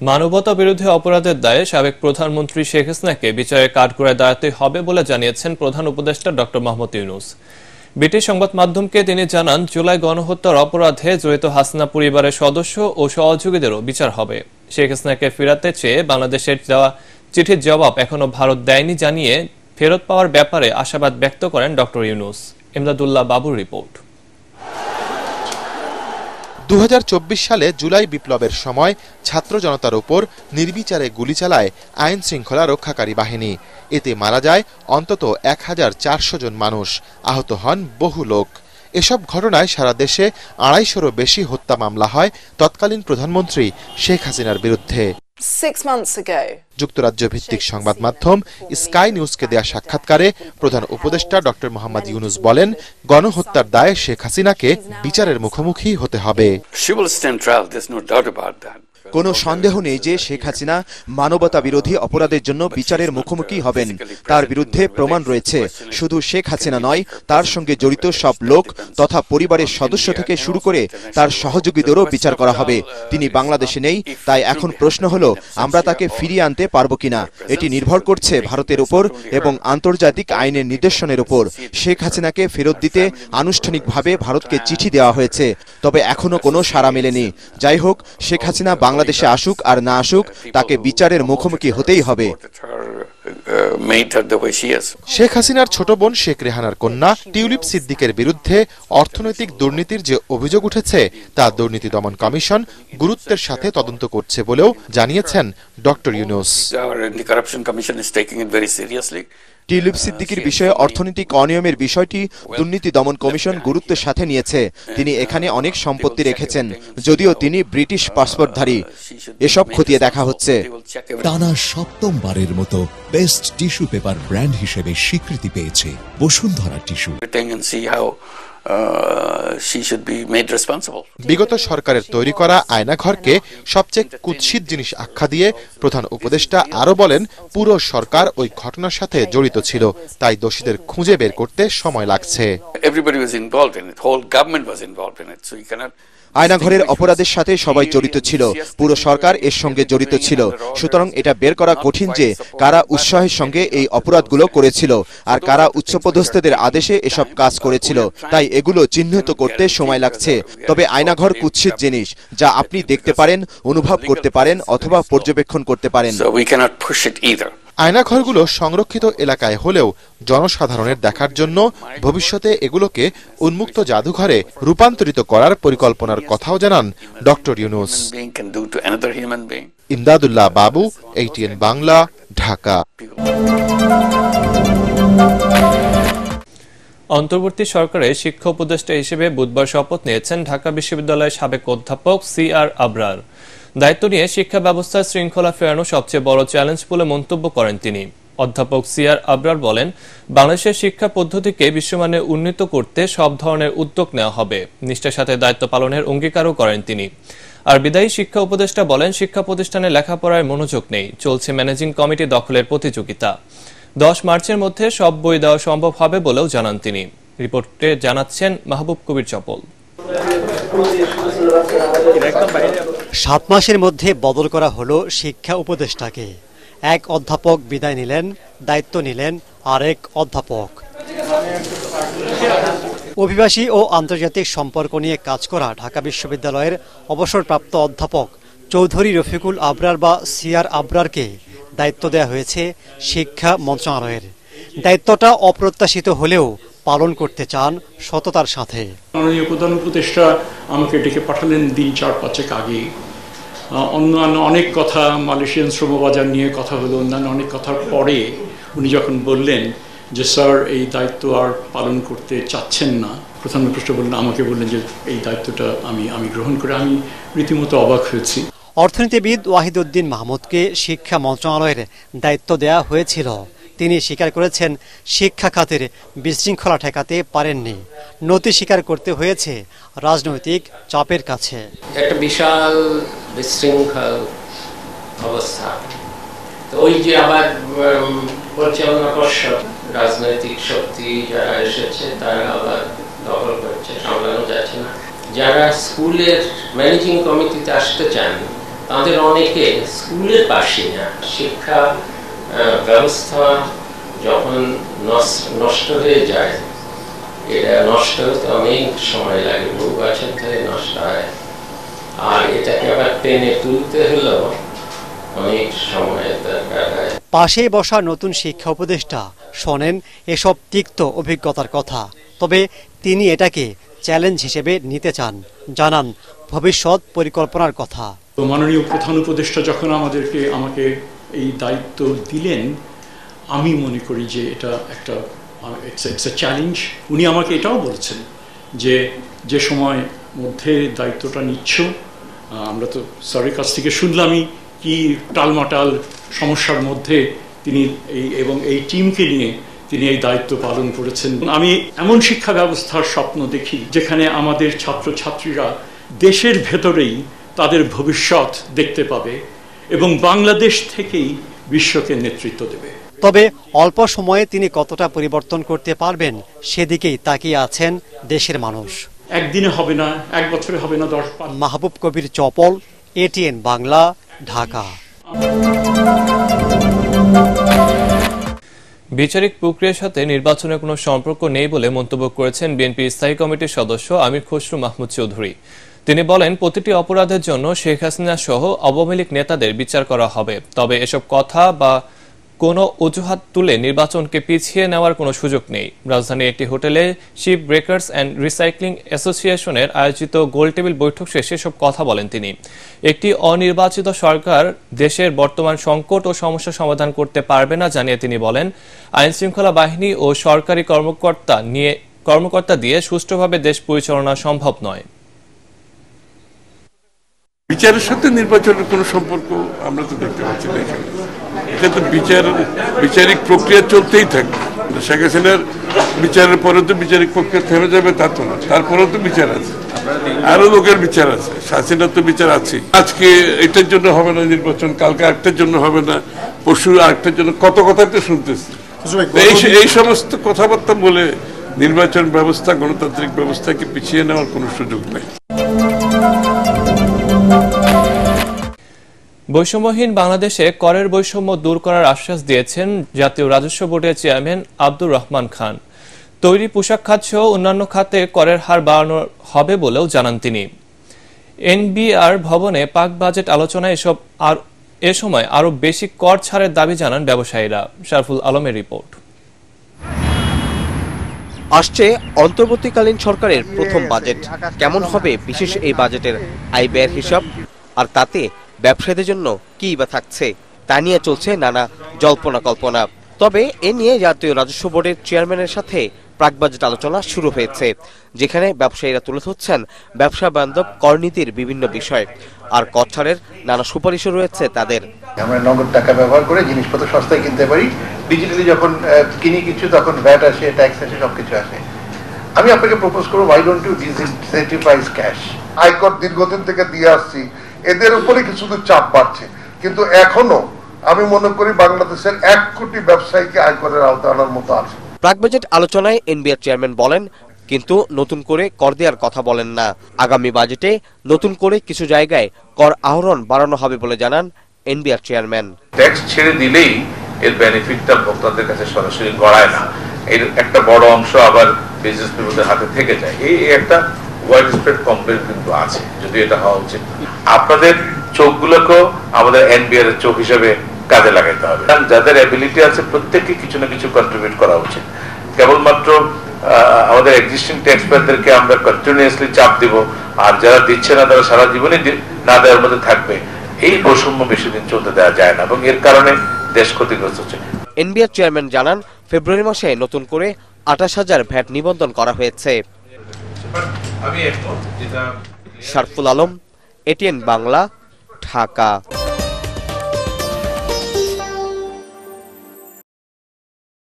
মানবতা বিরোধী অপরাধের দায়ে সাবেক প্রধানমন্ত্রী শেখ হাসিনাকে বিচারের কাঠগড়ায় দাঁড়াতে হবে বলে জানিয়েছেন প্রধান উপদেষ্টা ডক্টর মোহাম্মদ ইউনূস। ব্রিটিশ সংবাদ মাধ্যমকে তিনি জানান, জুলাই গণহত্যার অপরাধে জড়িত হাসিনা পরিবারের সদস্য ও সহযোগীদেরও বিচার হবে। শেখ হাসিনাকে ফেরাতে চেয়ে বাংলাদেশের দেওয়া চিঠির জবাব এখনো ভারত দেয়নি জানিয়ে ফেরত পাওয়ার ব্যাপারে আশাবাদ ব্যক্ত করেন ডক্টর ইউনূস। ইমদাদুল্লাহ বাবুর রিপোর্ট। 2024 সালে জুলাই বিপ্লবের সময় ছাত্র জনতার উপর নির্বিচারে গুলি চালায় আইন শৃঙ্খলা রক্ষাকারী বাহিনী। এতে মারা যায় অন্তত 1400 জন মানুষ, আহত হন বহু লোক। এসব ঘটনায় সারা দেশে 250-রও বেশি হত্যা মামলা হয় তৎকালীন প্রধানমন্ত্রী শেখ হাসিনার বিরুদ্ধে। যুক্তরাজ্য ভিত্তিক সংবাদ মাধ্যম স্কাই নিউজকে দেয়া সাক্ষাৎকারে প্রধান উপদেষ্টা ডক্টর মোহাম্মদ ইউনূস বলেন, গণহত্যার দায়ে শেখ হাসিনাকে বিচারের মুখোমুখি হতে হবে। কোনো সন্দেহ নেই যে শেখ হাসিনা মানবতা বিরোধী অপরাধের জন্য বিচারের মুখোমুখি হবেন। তার বিরুদ্ধে প্রমাণ রয়েছে। শুধু শেখ হাসিনা নয়, তার সঙ্গে জড়িত সব লোক তথা পরিবারের সদস্য থেকে শুরু করে তার সহযোগীদেরও বিচার করা হবে। তিনি বাংলাদেশে নেই, তাই এখন প্রশ্ন হলো আমরা তাকে ফিরিয়ে আনতে পারবো কিনা। এটি নির্ভর করছে ভারতের উপর এবং আন্তর্জাতিক আইনের নির্দেশনের উপর। শেখ হাসিনাকে ফেরত দিতে আনুষ্ঠানিকভাবে ভারতকে চিঠি দেওয়া হয়েছে, তবে এখনো কোনো সাড়া মেলেনি। যাই হোক, শেখ হাসিনা বাংলাদেশে আসুক আর না আসুক, তাকে বিচারের মুখোমুখি হতেই হবে। শেখ হাসিনার ছোট বোন শেখ রেহানার কন্যা টিউলিপ সিদ্দিকের বিরুদ্ধে অর্থনৈতিক দুর্নীতির যে অভিযোগ উঠেছে তা দুর্নীতি দমন কমিশন গুরুত্বের সাথে তদন্ত করছে বলেও জানিয়েছেন ডক্টর ইউনূস। টিউলিপ সিদ্দিকির বিষয়ে অর্থনৈতিক অনিয়মের বিষয়টি দুর্নীতি দমন কমিশন গুরুত্বের সাথে নিয়েছে। তিনি এখানে অনেক সম্পত্তি রেখেছেন, যদিও তিনি ব্রিটিশ পাসপোর্টধারী। এসব খতিয়ে দেখা হচ্ছে। টানা সপ্তমবারের মতো বেস্ট টিস্যু পেপার ব্র্যান্ড হিসেবে স্বীকৃতি পেয়েছে বসুন্ধরা টিস্যু। বিগত সরকারের তৈরি করা আয়নাঘরকে সবচেয়ে কুৎসিত জিনিস আখ্যা দিয়ে প্রধান উপদেষ্টা আরো বলেন, পুরো সরকার ওই ঘটনার সাথে জড়িত ছিল, তাই দোষীদের খুঁজে বের করতে সময় লাগছে। আয়নাঘরের অপরাধের সাথে সবাই জড়িত ছিল, পুরো সরকার এর সঙ্গে জড়িত ছিল। সুতরাং এটা বের করা কঠিন যে কারা উৎসাহের সঙ্গে এই অপরাধগুলো করেছিল আর কারা উচ্চপদস্থদের আদেশে এসব কাজ করেছিল। তাই এগুলো চিহ্নিত করতে সময় লাগছে। তবে আয়নাঘর কুৎসিত জিনিস, যা আপনি দেখতে পারেন, অনুভব করতে পারেন অথবা পর্যবেক্ষণ করতে পারেন। আয়নাঘরগুলো সংরক্ষিত এলাকায় হলেও জনসাধারণের দেখার জন্য ভবিষ্যতে এগুলোকে উন্মুক্ত জাদুঘরে রূপান্তরিত করার পরিকল্পনার কথাও জানান ডক্টর ইউনূস। ইমদাদুল্লাহ বাবু, ATN বাংলা, ঢাকা। অন্তর্বর্তী সরকারে শিক্ষা উপদেষ্টা হিসেবে বুধবার শপথ নিয়েছেন ঢাকা বিশ্ববিদ্যালয়ের সাবেক অধ্যাপক CR আবরার। দায়িত্ব নিয়ে শিক্ষা ব্যবস্থায় শৃঙ্খলা ফেরানো সবচেয়ে বড় চ্যালেঞ্জ বলে মন্তব্য করেন তিনি। অধ্যাপক CR আবরার বলেন, বাংলাদেশের শিক্ষা পদ্ধতিকে বিশ্বমানে উন্নীত করতে সব ধরনের উদ্যোগ নেওয়া হবে। নিষ্ঠার সাথে দায়িত্ব পালনের অঙ্গীকারও করেন তিনি। আর বিদায়ী শিক্ষা উপদেষ্টা বলেন, শিক্ষা প্রতিষ্ঠানে লেখাপড়ায় মনোযোগ নেই, চলছে ম্যানেজিং কমিটি দখলের প্রতিযোগিতা। 10 মার্চের মধ্যে সব বই দেওয়া সম্ভব হবে বলেও জানান তিনি। রিপোর্টে জানাচ্ছেন মাহবুব কবির চপল। 7 মাসের মধ্যে বদল করা হলো শিক্ষা উপদেষ্টাকে। এক অধ্যাপক বিদায় নিলেন, দায়িত্ব নিলেন আরেক অধ্যাপক। অভিবাসী ও আন্তর্জাতিক সম্পর্ক নিয়ে কাজ করা ঢাকা বিশ্ববিদ্যালয়ের অবসরপ্রাপ্ত অধ্যাপক চৌধুরী রফিকুল আবরার বা CR আবরারকে দায়িত্ব দেওয়া হয়েছে শিক্ষা মন্ত্রণালয়ের। দায়িত্বটা অপ্রত্যাশিত হলেও পালন করতে চান সততার সাথে। মাননীয় প্রধান উপদেষ্টা আমাকে ডেকে পাঠালেন দিন 4-5 আগে। অন্যান্য অনেক কথা, মালয়েশিয়ান শ্রমবাজার নিয়ে কথা হলো, অন্যান্য অনেক কথার পরে উনি যখন বললেন যে স্যার এই দায়িত্ব আর পালন করতে চাচ্ছেন না, প্রধান উপদেষ্টা বললেন, আমাকে বললেন যে এই দায়িত্বটা আমি গ্রহণ করে আমি রীতিমতো অবাক হয়েছি। অর্থনীতিবিদ ওয়াহিদউদ্দিন মাহমুদকে শিক্ষা মন্ত্রণালয়ের দায়িত্ব দেওয়া হয়েছিল। তিনি স্বীকার করেছেন শিক্ষা খাতের বিশৃঙ্খলা ঠেকাতে পারেননি। নতি স্বীকার করতে হয়েছে রাজনৈতিক চাপের কাছে। একটা বিশাল বিশৃঙ্খল অবস্থা, তো ওই যে আবার পরিচালনা পর্ষদ, রাজনৈতিক শক্তি যারা এসেছে তারা আবার দখল করছে, সামলানো যাচ্ছে না। যারা স্কুলের ম্যানেজিং কমিটিতে আসতে চান তাদের অনেকে স্কুলের পাশে না, শিক্ষা ব্যবস্থা যখন নষ্ট হয়ে যায়, এটা নষ্ট হতে অনেক সময় লাগে, বহু বছর ধরে নষ্ট হয়, আর এটাকে আবার টেনে তুলতে হলেও অনেক সময় দরকার হয়। পাশেই বসা নতুন শিক্ষা উপদেষ্টা শোনেন এসব তিক্ত অভিজ্ঞতার কথা, তবে তিনি এটাকে চ্যালেঞ্জ হিসেবে নিতে চান, জানান ভবিষ্যৎ পরিকল্পনার কথা। মাননীয় প্রধান উপদেষ্টা যখন আমাকে এই দায়িত্ব দিলেন, আমি মনে করি যে এটা একটা ইটস এ চ্যালেঞ্জ। উনি আমাকে এটাও বলছেন যে সময় মধ্যে দায়িত্বটা নিচ্ছ, আমরা তো স্যারের কাছ থেকে শুনলামই কি টালমাটাল সমস্যার মধ্যে তিনি এবং এই টিমকে নিয়ে তিনি এই দায়িত্ব পালন করেছেন। আমি এমন শিক্ষা ব্যবস্থার স্বপ্ন দেখি যেখানে আমাদের ছাত্রছাত্রীরা দেশের ভেতরেই তাদের ভবিষ্যৎ দেখতে পাবে এবং বাংলাদেশ থেকেই বিশ্বকে নেতৃত্ব দেবে। তবে অল্প সময়ে তিনি কতটা পরিবর্তন করতে পারবেন সেদিকেই তাকিয়ে আছেন দেশের মানুষ। একদিনে হবে না, এক বছরে হবে না, 10 মাহবুব কবির চপল, এটিএন বাংলা, ঢাকা। বিচারিক প্রক্রিয়ার সাথে নির্বাচনের কোনো সম্পর্ক নেই বলে মন্তব্য করেছেন বিএনপি স্থায়ী কমিটির সদস্য আমির খসরু মাহমুদ চৌধুরী। তিনি বলেন, প্রতিটি অপরাধের জন্য শেখ হাসিনা সহ আওয়ামী লীগ নেতাদের বিচার করা হবে, তবে এসব কথা বা কোনো অজুহাত তুলে নির্বাচনকে পিছিয়ে নেওয়ার কোনো সুযোগ নেই। রাজধানীর একটি হোটেলে শিপ ব্রেকার্স অ্যান্ড রিসাইক্লিং অ্যাসোসিয়েশনের আয়োজিত গোলটেবিল বৈঠক শেষে সব কথা বলেন তিনি। একটি অনির্বাচিত সরকার দেশের বর্তমান সংকট ও সমস্যা সমাধান করতে পারবে না জানিয়ে তিনি বলেন, আইনশৃঙ্খলা বাহিনী ও সরকারি কর্মকর্তা দিয়ে সুষ্ঠুভাবে দেশ পরিচালনা সম্ভব নয়। বিচারের সাথে নির্বাচনের কোনো সম্পর্ক আমরা তো দেখতে পাচ্ছি না এখানে। এটা তো বিচারিক প্রক্রিয়া চলতেই থাকবে। শেখ হাসিনার বিচারের পরে তো বিচারিক প্রক্রিয়া থেমে যাবে তা তো না, তারপরেও তো বিচার আছে, আরো লোকের বিচার আছে, হাসিনার তো বিচার আছে। আজকে এটার জন্য হবে না নির্বাচন, কালকে আরেকটার জন্য হবে না, পরশু আরেকটার জন্য, কত কথা তো শুনতেছি। এই সমস্ত কথাবার্তা বলে নির্বাচন ব্যবস্থা, গণতান্ত্রিক ব্যবস্থাকে পিছিয়ে নেওয়ার কোনো সুযোগ নেই। বৈষম্যহীন বাংলাদেশে করের বৈষম্য দূর করার আশ্বাস দিয়েছেন জাতীয় রাজস্ব বোর্ডের চেয়ারম্যান আব্দুর রহমান খান। তৈরি পোশাক খাত সহ অন্যান্য খাতে করের হার বাড়ানো হবে বলেও জানান তিনি। এনবিআর ভবনে পাক বাজেট আলোচনায় এ সময় আরো বেশি কর ছাড়ের দাবি জানান ব্যবসায়ীরা। শারফুল আলমের রিপোর্ট। আসছে অন্তর্বর্তীকালীন সরকারের প্রথম বাজেট। কেমন হবে বিশেষ এই বাজেটের আয় ব্যয়ের হিসাব, আর তাতে ব্যবসায়ীদের জন্য কি বা থাকছে তা নিয়ে চলছে নানা জল্পনা কল্পনা। তবে এ নিয়ে জাতীয় রাজস্ব বোর্ডের চেয়ারম্যানের সাথে প্রাক বাজেট আলোচনা শুরু হয়েছে, যেখানে ব্যবসায়ীরা তুলে ধরছেন ব্যবসা বান্ধব করনীতির বিভিন্ন বিষয়, আর কর ছাড়ের নানা সুপারিশও রয়েছে তাদের। আমরা নগদ টাকা ব্যবহার করে জিনিসপত্র সস্তায় কিনতে পারি, ডিজিটালি যখন কিনি কিছু তখন ভ্যাট আসে, ট্যাক্স আসে, সবকিছু আসে। আমি আপনাকে প্রপোজ করবো, why don't you disincentivize cash? আয়কর দীর্ঘদিন থেকে দিয়ে আসছি, এদের উপরে কিছু চাপ বাড়ছে, কিন্তু এখনো আমি মনে করি বাংলাদেশের 1 কোটি ব্যবসায়ীকে আয়করের আওতায় আনার মতো আছে। প্রাক বাজেট আলোচনায় এনবিআর চেয়ারম্যান বলেন, কিন্তু নতুন করে কর দেওয়ার কথা বলেন না। আগামী বাজেটে নতুন করে কিছু জায়গায় কর আহরণ বাড়ানো হবে বলে জানান এনবিআর চেয়ারম্যান। ট্যাক্স ছেড়ে দিলেই এর বেনিফিটটা ভোক্তাদের কাছে সরাসরি গড়ায় না, এর একটা বড় অংশ আবার বিজনেস পিপলদের হাতে থেকে যায়। এই একটা ওয়াইড স্প্রেড কমপ্লেন কিন্তু আছে, যদি এটা হওয়া উচিত। আপনাদের চোখগুলোকেও আমাদের এনবিআর এর চোখ হিসেবে কাজে লাগাইতে হবে। যাদের অ্যাবিলিটি আছে প্রত্যেককে কিছু না কিছু কন্ট্রিবিউট করা উচিত। কেবলমাত্র আমাদের এক্সিস্টিং ট্যাক্স পেয়ারদেরকে আমরা কন্টিনিউয়াসলি চাপ দিব, আর যারা দিচ্ছে না তারা সারা জীবনই না দেওয়ার মধ্যে থাকবে। এই বৈষম্য বেশি দিন চলতে দেওয়া যায় না এবং এর কারণে দেশ ক্ষতিগ্রস্ত হচ্ছে। এনবিআর চেয়ারম্যান জানান, ফেব্রুয়ারি মাসে নতুন করে 28,000 ভ্যাট নিবন্ধন করা হয়েছে। শারফুল আলম, এটিএন বাংলা, ঢাকা।